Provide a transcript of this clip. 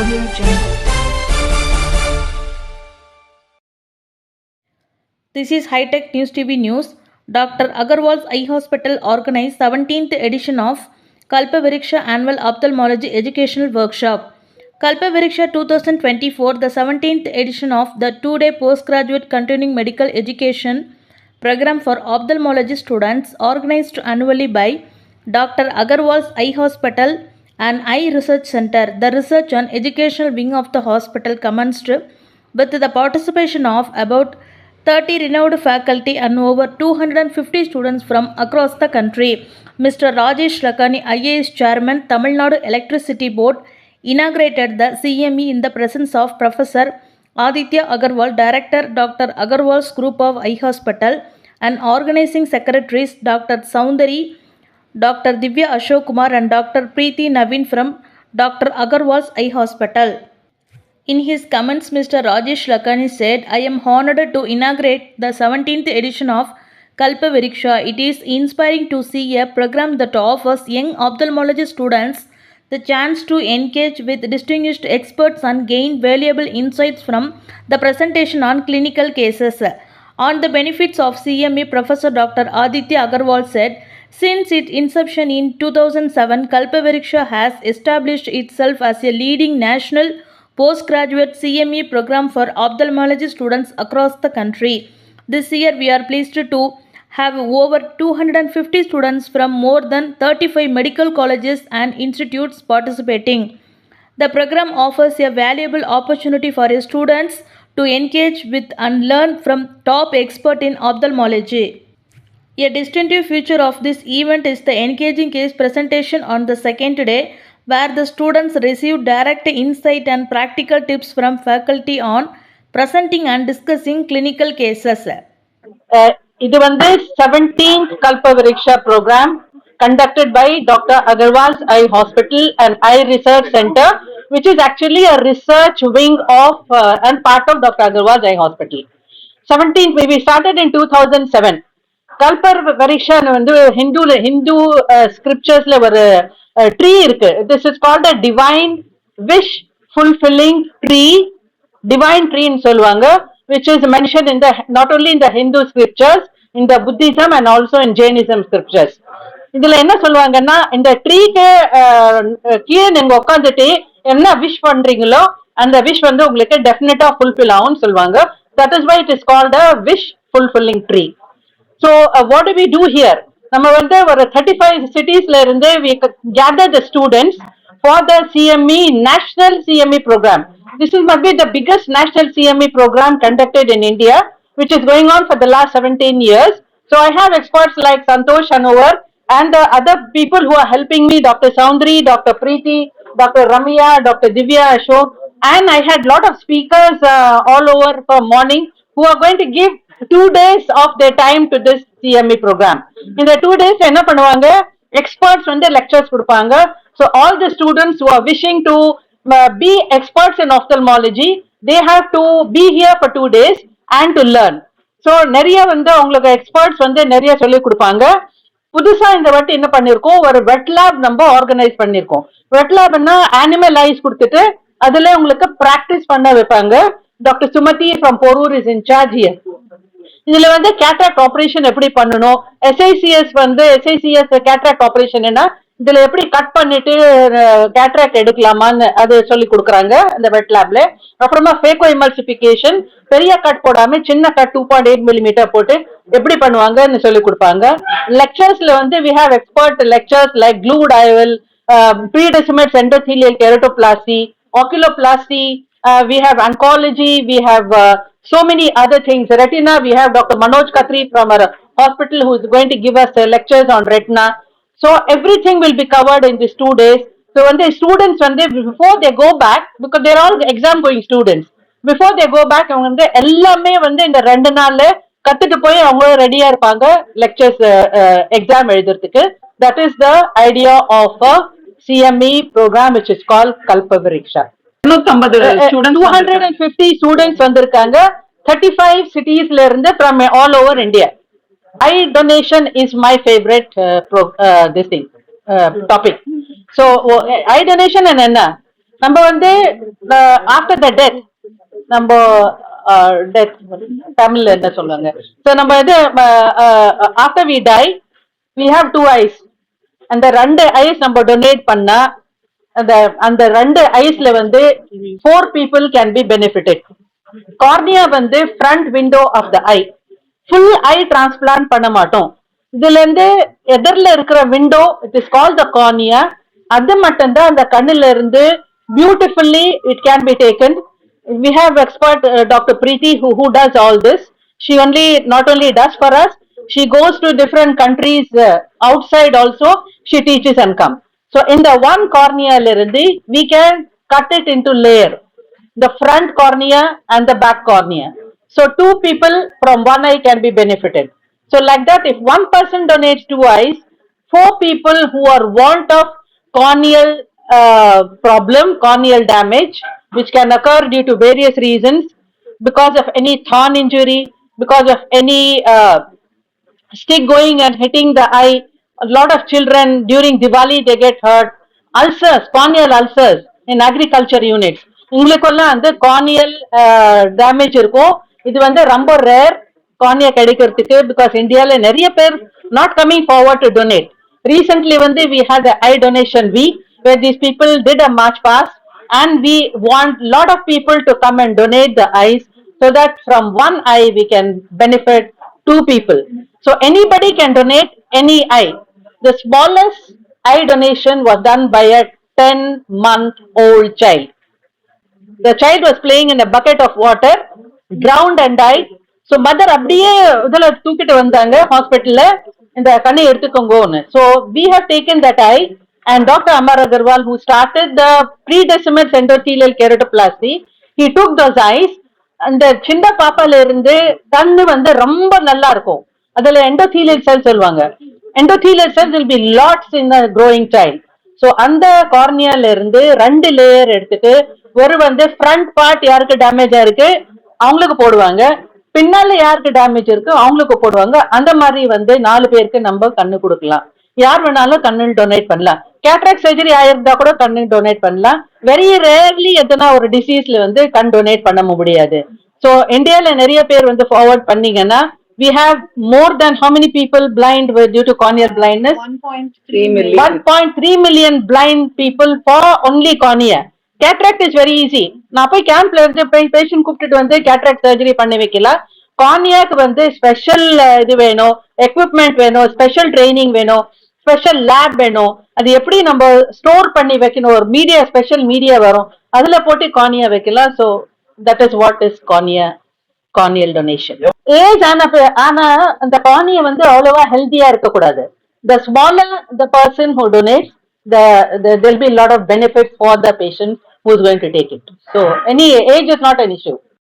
Audio Jungle. This is High Tech News TV News. Dr. Agarwal's Eye Hospital organized 17th edition of Kalpavriksha Annual Ophthalmology Educational Workshop. Kalpavriksha 2024, the 17th edition of the 2-day postgraduate continuing medical education program for ophthalmology students organized annually by Dr. Agarwal's Eye Hospital and Eye Research Center. The research and educational wing of the hospital commenced with the participation of about 30 renowned faculty and over 250 students from across the country. Mr. Rajesh Lakhani, IAS Chairman, Tamil Nadu Electricity Board, inaugurated the CME in the presence of Professor Aditya Agarwal, Director, Dr. Agarwal's Group of Eye Hospital, and organizing secretaries Dr. Soundari, Dr. Divya Ashok Kumar, and Dr. Preeti Naveen from Dr. Agarwal's Eye Hospital. In his comments, Mr. Rajesh Lakhani said, I am honored to inaugurate the 17th edition of Kalpavriksha. It is inspiring to see a program that offers young ophthalmology students the chance to engage with distinguished experts and gain valuable insights from the presentation on clinical cases. On the benefits of CME, Professor Dr. Aditya Agarwal said, since its inception in 2007, Kalpavriksha has established itself as a leading national postgraduate CME program for ophthalmology students across the country. This year, we are pleased to have over 250 students from more than 35 medical colleges and institutes participating. The program offers a valuable opportunity for students to engage with and learn from top experts in ophthalmology. A distinctive feature of this event is the engaging case presentation on the second day, where the students receive direct insight and practical tips from faculty on presenting and discussing clinical cases. இது 17th Kalpavriksha program conducted by Dr. Agarwal's Eye Hospital and Eye Research Center, which is actually a research wing of and part of Dr. Agarwal's Eye Hospital. 17th, we started in 2007. Kalpavriksha Hindu scripturesல ஒரு tree இருக்கு. This is called a divine wish fulfilling tree, divine tree ன்னு சொல்லுவாங்க, which is mentioned in the not only in the Hindu scriptures, in the Buddhism and also in Jainism scriptures. இதுல என்ன சொல்லுவாங்கன்னா, இந்த ட்ரீக்கு கீழே நீங்க உட்காந்துட்டு என்ன விஷ் பண்றீங்களோ அந்த விஷ் உங்களுக்கு டெஃபினட்டா ஃபுல்ஃபில் ஆகும்னு சொல்லுவாங்க. That is why it is called a wish fulfilling tree. So what do we do here? நம்ம ஒரு 35 cities இருந்து we gather the students for the CME national CME program. This must be the biggest national CME program conducted in India, which is going on for the last 17 years. So I have experts like Santosh Hanover and the other people who are helping me, Dr. Soundari, Dr. Preeti, Dr. Ramya, Dr. Divya Ashok, and I had lot of speakers all over for morning who are going to give 2 days of their time to this CME program. In the 2 days என்ன பண்ணுவாங்க, experts lectures கொடுப்பாங்க. So all the students who are wishing to be experts in ophthalmology, they have to be here for 2 days and to learn. So நிறைய உங்களுக்கு experts நிறைய சொல்லி கொடுப்பாங்க. புதுசா இந்த வாட்டி என்ன பண்ணிருக்கோம், ஒரு வெட் லேப் நம்ம ஆர்கனைஸ் பண்ணிருக்கோம். வெட் லேப்னா அனிமல் ஐஸ் கொடுத்துட்டு அதுல உங்களுக்கு பிராக்டிஸ் பண்ண வைப்பாங்க. Doctor Sumathi from Porur is in charge here. இதுல கேட்ராக்ட் ஆபரேஷன் எப்படி பண்ணணும், எஸ்ஐசிஎஸ் கேட்ராக்ட் ஆபரேஷன்னா இதுல எப்படி கட் பண்ணிட்டு கேட்ராக்ட் எடுக்கலாமான்னு அது சொல்லி கொடுக்குறாங்க இந்த வெட் லேப்ல. அப்புறமா ஃபேகோ எமல்சிபிகேஷன், பெரிய கட் போடாம சின்ன கட் 2.8 mm போட்டு எப்படி பண்ணுவாங்கன்னு சொல்லி கொடுப்பாங்க. லெக்சர்ஸ்ல we have expert lectures like glued IOL, pre-decimal endothelial keratoplasty, oculoplasty, we have oncology, we have so many other things. Retina, we have Dr. Manoj Khatri from our hospital who is going to give us lectures on retina. So everything will be covered in these 2 days. So when the students, before they go back, because they are all exam going students, before they go back, எல்லாமே இந்த 2 நாள்ல கத்துட்டு போய் அவங்க ரெடியா இருப்பாங்க lectures exam எழுதுறதுக்கு. That is the idea of a CME program which is called Kalpavriksha. 250 students வந்திருக்காங்க 35 cities இருந்து from all over India. Eye donation is my favorite topic. So eye donation என்ன, நம்ம வந்து ஆஃப்டர் த டெத் நம்ம death தமிழ்ல என்ன சொல்லுவாங்க, so நம்ம இது after we die we have two eyes. அந்த ரெண்டு ஐஸ் நம்ம டொனேட் பண்ணா அந்த அந்த ரெண்டு ஐஸ்ல வந்து 4 people can be benefited. Cornea வந்து front window of the eye. Full eye transplant பண்ண மாட்டோம். இதுல இருந்து எதிரில இருக்கிற window, it is call the cornea. அது மட்டும்தான் அந்த கண்ணுல இருந்து beautifully it can be taken. We have expert Dr. Preeti who does all this. She only not only does for us, she goes to different countries outside also. She teaches and come. So in the one cornea lirundi, we can cut it into layer, the front cornea and the back cornea. So 2 people from one eye can be benefited. So like that, if one person donates 2 eyes, 4 people who are want of corneal problem, corneal damage, which can occur due to various reasons, because of any thorn injury, because of any stick going and hitting the eye. A lot of children during Diwali they get hurt. Ulcers, corneal ulcers in agriculture units. உங்களுக்கெல்லாம் வந்து corneal damage இருக்கும். இது வந்து ரொம்ப rare cornea கிடைக்கிறதுக்கு, because இந்தியால நிறைய பேர் not coming forward to donate. Recently வந்து we had the eye donation week where these people did a march past, and we want lot of people to come and donate the eyes, so that from one eye we can benefit 2 people. So anybody can donate any eye. The smallest eye donation was done by a 10-month-old child. The child was playing in a bucket of water, drowned and died. So mother அப்படியே இதுல தூக்கிட்டு வந்தாங்க ஹாஸ்பிட்டல்ல, இந்த கண்ணை எடுத்துக்கோங்கன்னு. So we have taken that eye, and Dr. Amar Agarwal, who started the pre-decimal endothelial keratoplasty, he took those eyes. அந்த சின்ன பாப்பால இருந்து கண்ணு வந்து ரொம்ப நல்லா இருக்கும். அதுல எண்டோதீலியல் செல் சொல்லுவாங்க. Endothelial cells will be lots in the growing child. So அந்த கார்னியால இருந்து 2 லேயர் எடுத்துட்டு, ஒரு வந்து ஃப்ரண்ட் பார்ட் யாருக்கு டேமேஜ் ஆயிருக்கு அவங்களுக்கு போடுவாங்க, பின்னால யாருக்கு டேமேஜ் இருக்கு அவங்களுக்கு போடுவாங்க. அந்த மாதிரி வந்து 4 பேருக்கு நம்ம கண்ணு கொடுக்கலாம். யார் வேணாலும் கண்ணு டொனேட் பண்ணலாம். கேட்ராக்ட் சர்ஜரி ஆயிருந்தா கூட கண்ணு டொனேட் பண்ணலாம். வெரி ரேர்லி எதனா ஒரு டிசீஸ்ல வந்து கண் டொனேட் பண்ண முடியாது. ஸோ இந்தியால நிறைய பேர் வந்து ஃபார்வர்ட் பண்ணீங்கன்னா, we have more than how many people blind due to corneal blindness? 1.3 million. 1.3 million blind people for only cornea. Cataract is very easy. நான் போய் கேம்ப்ல இருந்து பேஷண்ட் கூப்பிட்டுட்டு வந்து கேட்ராக்ட் சர்ஜரி பண்ணி வைக்கலாம். கார்னியாக்கு வந்து ஸ்பெஷல் இது வேணும், எக்யூப்மெண்ட் வேணும், ஸ்பெஷல் ட்ரைனிங் வேணும், ஸ்பெஷல் லேப் வேணும். அது எப்படி நம்ம ஸ்டோர் பண்ணி வைக்கணும், ஒரு மீடியா, ஸ்பெஷல் மீடியா வரும், அதுல போட்டு கார்னியா வைக்கலாம். So that is what is corneal donation. Age ஆனா அந்த கார்னியா வந்து அவ்வளவா ஹெல்தியா இருக்கக்கூடாது. The smaller the person who donates, there'll be a lot of benefits for the patient who's going to take it. So any age is not an issue.